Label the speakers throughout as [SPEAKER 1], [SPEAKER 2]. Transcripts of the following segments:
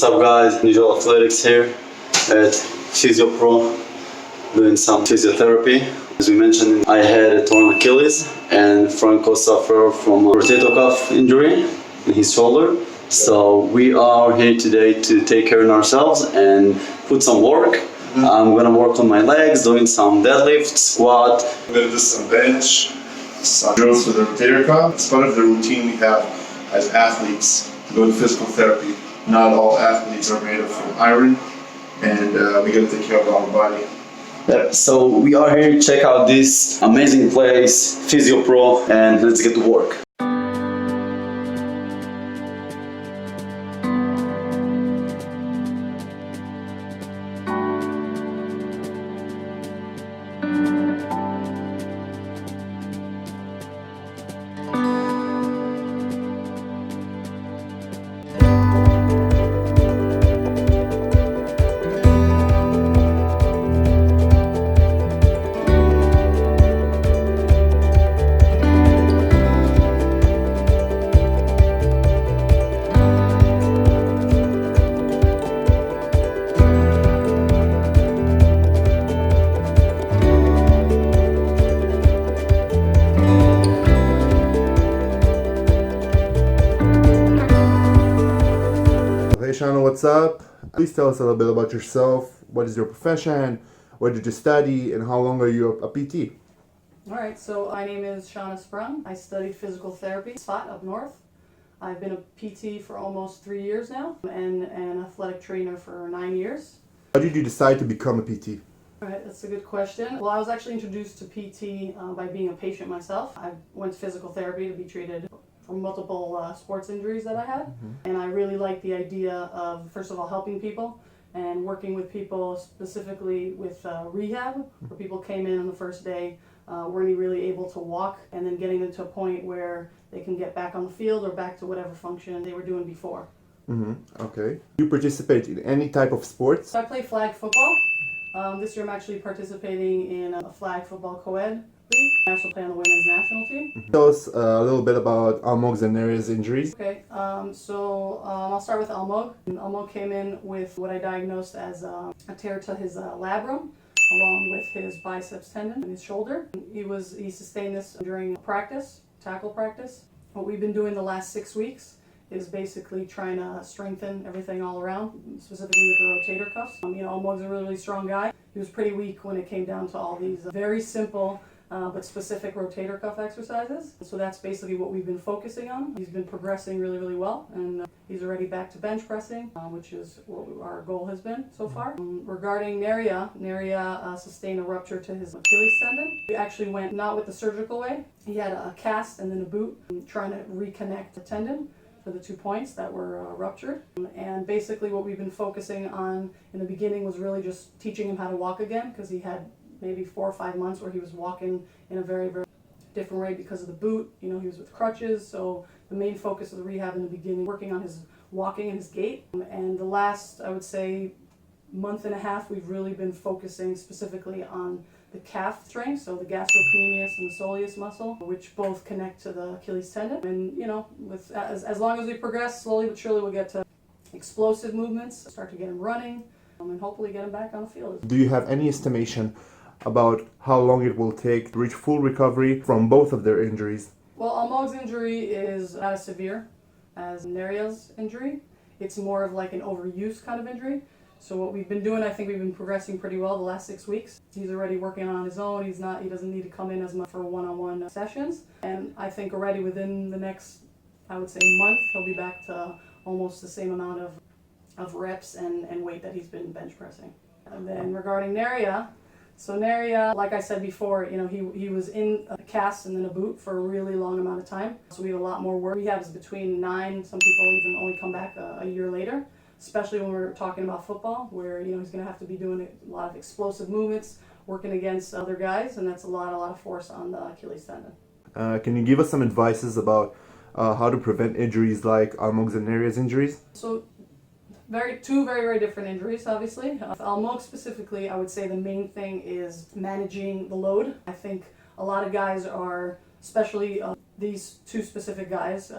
[SPEAKER 1] What's up guys, Visual Athletics here at Physiopro doing some physiotherapy. As we mentioned, I had a torn Achilles and Franco suffered from a rotator cuff injury in his shoulder. So we are here today to take care of ourselves and put some work. I'm gonna work on my legs, doing some deadlift, squat.
[SPEAKER 2] We're gonna do some bench, some drills for the rotator cuff. It's part of the routine we have as athletes to go to physical therapy. Not all athletes are made from iron, and we gotta take care of our body.
[SPEAKER 1] Yep. So we are here to check out this amazing place, Physiopro, and let's get to work.
[SPEAKER 3] Hey Shana, what's up? Please tell us a little bit about yourself. What is your profession? What did you study? And how long are you a PT?
[SPEAKER 4] Alright, so my name is Shana Sprung. I studied physical therapy up north. I've been a PT for almost 3 years now and an athletic trainer for 9 years.
[SPEAKER 3] How did you decide to become a PT?
[SPEAKER 4] Alright, that's a good question. Well, I was actually introduced to PT by being a patient myself. I went to physical therapy to be treated for multiple sports injuries that I had. And I really liked the idea of, first of all, helping people and working with people specifically with rehab, where people came in on the first day, weren't really able to walk, and then getting them to a point where they can get back on the field or back to whatever function they were doing before.
[SPEAKER 3] Okay. Do you participate in any type of sports?
[SPEAKER 4] So I play flag football. This year I'm actually participating in a flag football co-ed league. I also play on the women's national team.
[SPEAKER 3] Tell us a little bit about Almog's and Neria's injuries.
[SPEAKER 4] Okay, so I'll start with Almog. Almog came in with what I diagnosed as a tear to his labrum, along with his biceps tendon in his shoulder. He sustained this during practice, tackle practice. What we've been doing the last 6 weeks is basically trying to strengthen everything all around, specifically with the rotator cuffs. Almog's a really strong guy. He was pretty weak when it came down to all these very simple but specific rotator cuff exercises. So that's basically what we've been focusing on. He's been progressing really, really well, and he's already back to bench pressing, which is what our goal has been so far. Regarding Neria sustained a rupture to his Achilles tendon. We actually went not with the surgical way. He had a cast and then a boot, trying to reconnect the tendon for the 2 points that were ruptured. And basically what we've been focusing on in the beginning was really just teaching him how to walk again, because he had maybe 4 or 5 months where he was walking in a very, very different way because of the boot. He was with crutches, so the main focus of the rehab in the beginning, working on his walking and his gait. And the last, I would say, month and a half, we've really been focusing specifically on the calf strength, so the gastrocnemius and the soleus muscle, which both connect to the Achilles tendon. And as long as we progress, slowly but surely we'll get to explosive movements, start to get him running, and hopefully get him back on the field.
[SPEAKER 3] Do you have any estimation about how long it will take to reach full recovery from both of their injuries?
[SPEAKER 4] Well, Almog's injury is not as severe as Neria's injury. It's more of like an overuse kind of injury. So what we've been doing, I think we've been progressing pretty well the last 6 weeks. He's already working on his own. He doesn't need to come in as much for one-on-one sessions. And I think already within the next, I would say, month, he'll be back to almost the same amount of reps and weight that he's been bench pressing. And then regarding Neria, so Neria, like I said before, he was in a cast and then a boot for a really long amount of time. So we have a lot more work. Rehab is between 9, some people even only come back a year later, especially when we're talking about football, where he's going to have to be doing a lot of explosive movements, working against other guys, and that's a lot of force on the Achilles tendon.
[SPEAKER 3] Can you give us some advices about how to prevent injuries like Almog's and Neria's injuries?
[SPEAKER 4] So two very, very different injuries, obviously. Almog specifically, I would say the main thing is managing the load. I think a lot of guys are, especially these two specific guys,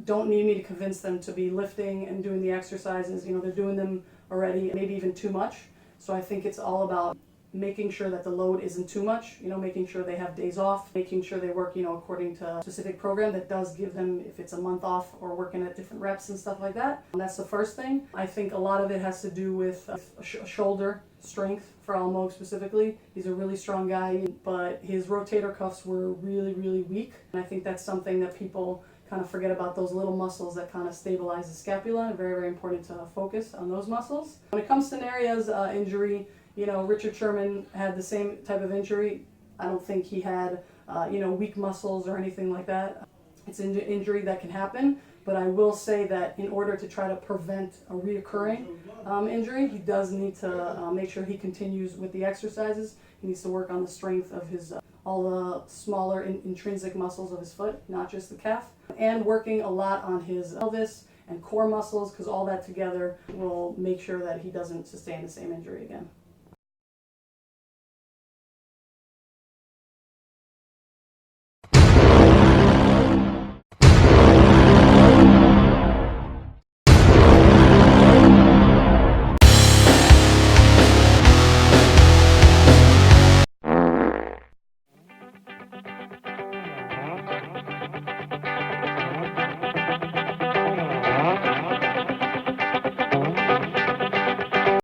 [SPEAKER 4] don't need me to convince them to be lifting and doing the exercises. They're doing them already, maybe even too much. So I think it's all about making sure that the load isn't too much, making sure they have days off, making sure they work, according to a specific program that does give them, if it's a month off or working at different reps and stuff like that. And that's the first thing. I think a lot of it has to do with shoulder strength for Almog specifically. He's a really strong guy, but his rotator cuffs were really, really weak. And I think that's something that people kind of forget about, those little muscles that kind of stabilize the scapula. Very, very important to focus on those muscles. When it comes to Neria's injury, Richard Sherman had the same type of injury. I don't think he had, weak muscles or anything like that. It's an injury that can happen, but I will say that in order to try to prevent a reoccurring injury, he does need to make sure he continues with the exercises. He needs to work on the strength of his all the smaller intrinsic muscles of his foot, not just the calf, and working a lot on his pelvis and core muscles, because all that together will make sure that he doesn't sustain the same injury again.